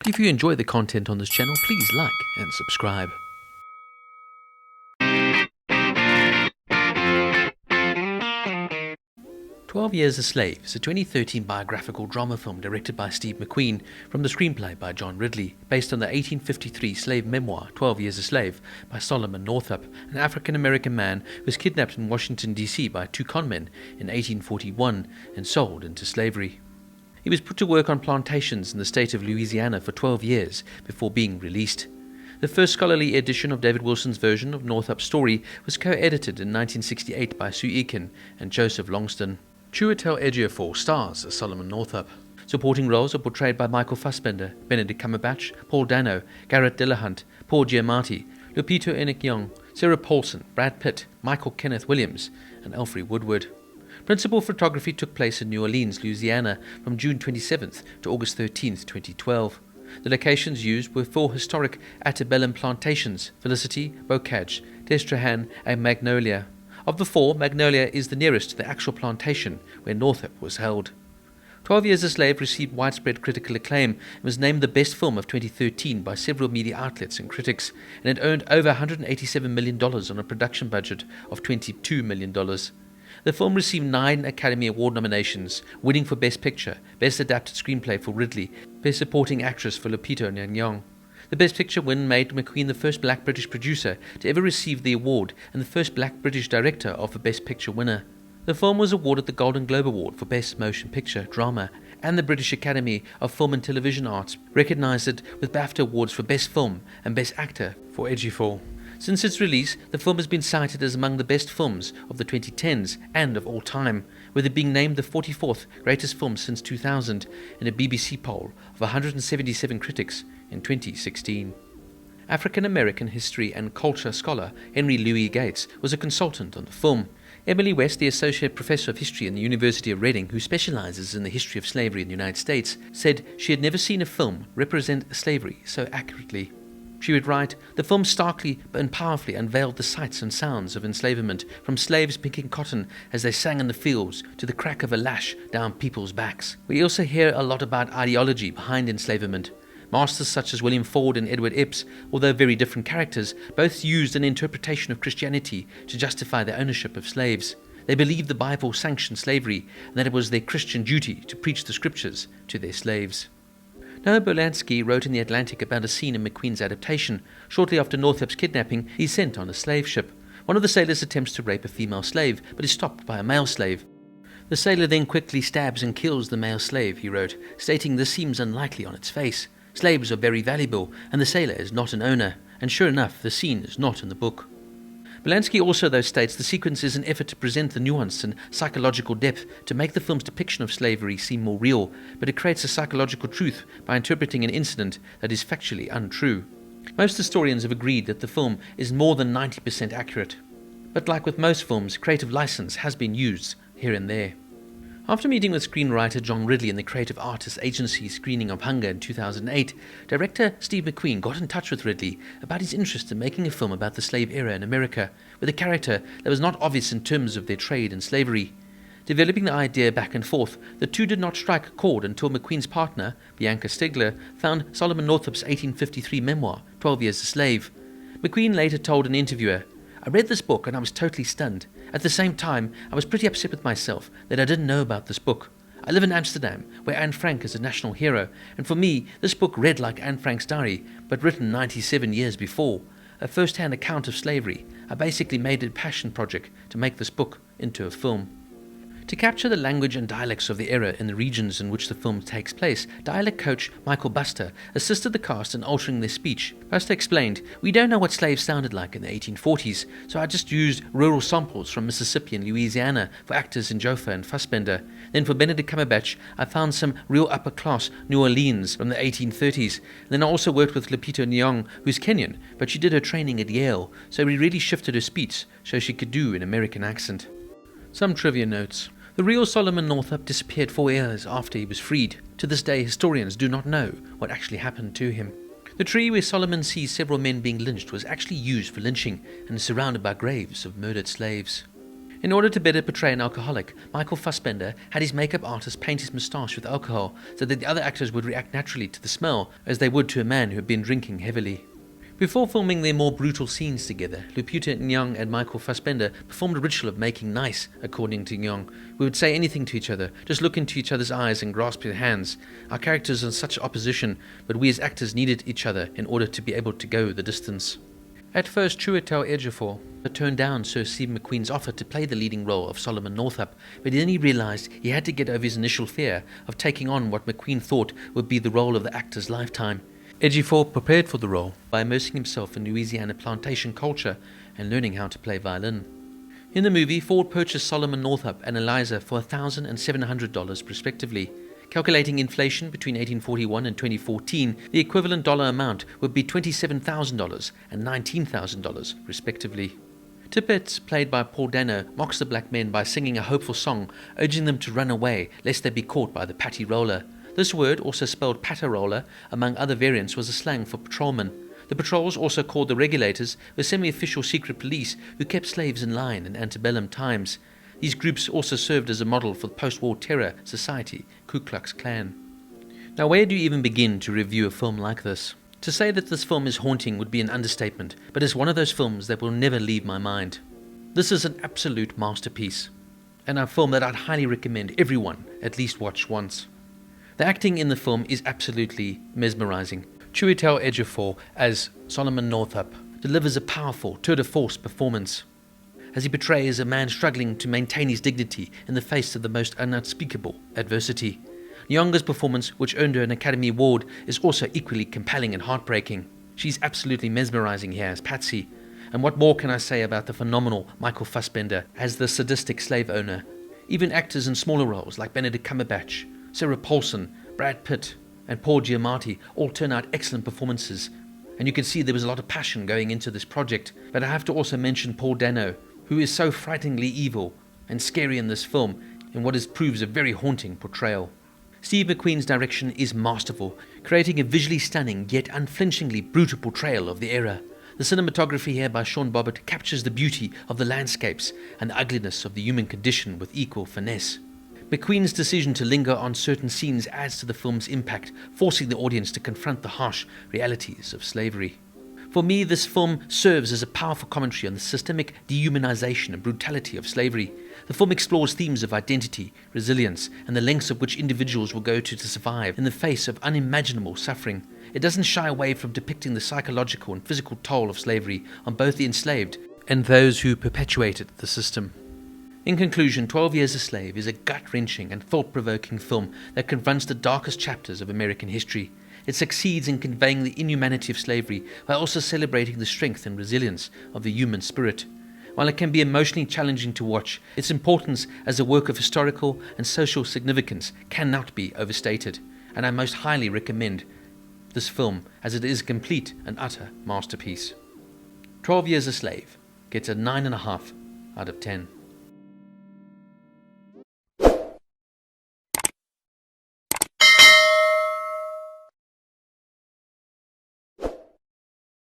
If you enjoy the content on this channel, please like and subscribe. 12 Years a Slave is a 2013 biographical drama film directed by Steve McQueen from the screenplay by John Ridley, based on the 1853 slave memoir 12 Years a Slave by Solomon Northup, an African-American man who was kidnapped in Washington, D.C. by two conmen in 1841 and sold into slavery. He was put to work on plantations in the state of Louisiana for 12 years before being released. The first scholarly edition of David Wilson's version of Northup's story was co-edited in 1968 by Sue Eakin and Joseph Logsdon. Chiwetel Ejiofor stars as Solomon Northup. Supporting roles are portrayed by Michael Fassbender, Benedict Cumberbatch, Paul Dano, Garrett Dillahunt, Paul Giamatti, Lupita Nyong'o, Sarah Paulson, Brad Pitt, Michael Kenneth Williams, and Alfre Woodward. Principal photography took place in New Orleans, Louisiana from June 27th to August 13th, 2012. The locations used were four historic antebellum plantations: Felicity, Bocage, Destrehan, and Magnolia. Of the four, Magnolia is the nearest to the actual plantation where Northup was held. 12 Years a Slave received widespread critical acclaim and was named the best film of 2013 by several media outlets and critics, and it earned over $187 million on a production budget of $22 million. The film received 9 Academy Award nominations, winning for Best Picture, Best Adapted Screenplay for Ridley, Best Supporting Actress for Lupita Nyong'o. The Best Picture win made McQueen the first black British producer to ever receive the award and the first black British director of a Best Picture winner. The film was awarded the Golden Globe Award for Best Motion Picture Drama, and the British Academy of Film and Television Arts recognised it with BAFTA awards for Best Film and Best Actor for Ejiofor. Since its release, the film has been cited as among the best films of the 2010s and of all time, with it being named the 44th greatest film since 2000 in a BBC poll of 177 critics in 2016. African-American history and culture scholar Henry Louis Gates was a consultant on the film. Emily West, the Associate Professor of History in the University of Reading, who specializes in the history of slavery in the United States, said she had never seen a film represent slavery so accurately. She would write, "The film starkly and powerfully unveiled the sights and sounds of enslavement, from slaves picking cotton as they sang in the fields to the crack of a lash down people's backs. We also hear a lot about ideology behind enslavement. Masters such as William Ford and Edward Epps, although very different characters, both used an interpretation of Christianity to justify their ownership of slaves. They believed the Bible sanctioned slavery and that it was their Christian duty to preach the scriptures to their slaves." Noah Berlansky wrote in The Atlantic about a scene in McQueen's adaptation. Shortly after Northup's kidnapping, he's sent on a slave ship. One of the sailors attempts to rape a female slave, but is stopped by a male slave. The sailor then quickly stabs and kills the male slave, he wrote, stating this seems unlikely on its face. Slaves are very valuable, and the sailor is not an owner. And sure enough, the scene is not in the book. Berlansky also, though, states the sequence is an effort to present the nuance and psychological depth to make the film's depiction of slavery seem more real, but it creates a psychological truth by interpreting an incident that is factually untrue. Most historians have agreed that the film is more than 90% accurate. But like with most films, creative license has been used here and there. After meeting with screenwriter John Ridley in the Creative Artists Agency screening of Hunger in 2008, director Steve McQueen got in touch with Ridley about his interest in making a film about the slave era in America, with a character that was not obvious in terms of their trade and slavery. Developing the idea back and forth, the two did not strike a chord until McQueen's partner, Bianca Stigler, found Solomon Northup's 1853 memoir, 12 Years a Slave. McQueen later told an interviewer, "I read this book and I was totally stunned. At the same time, I was pretty upset with myself that I didn't know about this book. I live in Amsterdam, where Anne Frank is a national hero, and for me, this book read like Anne Frank's diary, but written 97 years before. A first-hand account of slavery. I basically made it a passion project to make this book into a film." To capture the language and dialects of the era in the regions in which the film takes place, dialect coach Michael Buster assisted the cast in altering their speech. Buster explained, "We don't know what slaves sounded like in the 1840s, so I just used rural samples from Mississippi and Louisiana for actors in Joffa and Fassbender. Then for Benedict Cumberbatch, I found some real upper-class New Orleans from the 1830s. And then I also worked with Lupita Nyong'o, who's Kenyan, but she did her training at Yale, so we really shifted her speech so she could do an American accent." Some trivia notes. The real Solomon Northup disappeared 4 years after he was freed. To this day, historians do not know what actually happened to him. The tree where Solomon sees several men being lynched was actually used for lynching and is surrounded by graves of murdered slaves. In order to better portray an alcoholic, Michael Fassbender had his makeup artist paint his moustache with alcohol so that the other actors would react naturally to the smell as they would to a man who had been drinking heavily. Before filming their more brutal scenes together, Lupita Nyong'o and Michael Fassbender performed a ritual of making nice, according to Nyong'o. We would say anything to each other, just look into each other's eyes and grasp their hands. Our characters are in such opposition, but we as actors needed each other in order to be able to go the distance. At first, Chiwetel Ejiofor turned down Sir Steve McQueen's offer to play the leading role of Solomon Northup, but then he realized he had to get over his initial fear of taking on what McQueen thought would be the role of the actor's lifetime. Ejiofor prepared for the role by immersing himself in Louisiana plantation culture and learning how to play violin. In the movie, Ford purchased Solomon Northup and Eliza for $1,000 and $700 respectively. Calculating inflation between 1841 and 2014, the equivalent dollar amount would be $27,000 and $19,000 respectively. Tippett, played by Paul Dano, mocks the black men by singing a hopeful song, urging them to run away lest they be caught by the patty roller. This word, also spelled pataroller, among other variants, was a slang for patrolmen. The patrols, also called the regulators, were semi-official secret police who kept slaves in line in antebellum times. These groups also served as a model for the post-war terror society, Ku Klux Klan. Now, where do you even begin to review a film like this? To say that this film is haunting would be an understatement, but it's one of those films that will never leave my mind. This is an absolute masterpiece, and a film that I'd highly recommend everyone at least watch once. The acting in the film is absolutely mesmerizing. Chiwetel Ejiofor as Solomon Northup delivers a powerful tour de force performance as he portrays a man struggling to maintain his dignity in the face of the most unspeakable adversity. Nyong'o's performance, which earned her an Academy Award, is also equally compelling and heartbreaking. She's absolutely mesmerizing here as Patsy. And what more can I say about the phenomenal Michael Fassbender as the sadistic slave owner? Even actors in smaller roles like Benedict Cumberbatch, Sarah Paulson, Brad Pitt, and Paul Giamatti all turn out excellent performances, and you can see there was a lot of passion going into this project. But I have to also mention Paul Dano, who is so frighteningly evil and scary in this film in what proves a very haunting portrayal. Steve McQueen's direction is masterful, creating a visually stunning yet unflinchingly brutal portrayal of the era. The cinematography here by Sean Bobbitt captures the beauty of the landscapes and the ugliness of the human condition with equal finesse. McQueen's decision to linger on certain scenes adds to the film's impact, forcing the audience to confront the harsh realities of slavery. For me, this film serves as a powerful commentary on the systemic dehumanization and brutality of slavery. The film explores themes of identity, resilience, and the lengths of which individuals will go to survive in the face of unimaginable suffering. It doesn't shy away from depicting the psychological and physical toll of slavery on both the enslaved and those who perpetuated the system. In conclusion, 12 Years a Slave is a gut-wrenching and thought-provoking film that confronts the darkest chapters of American history. It succeeds in conveying the inhumanity of slavery while also celebrating the strength and resilience of the human spirit. While it can be emotionally challenging to watch, its importance as a work of historical and social significance cannot be overstated, and I most highly recommend this film as it is a complete and utter masterpiece. 12 Years a Slave gets a 9.5 out of 10.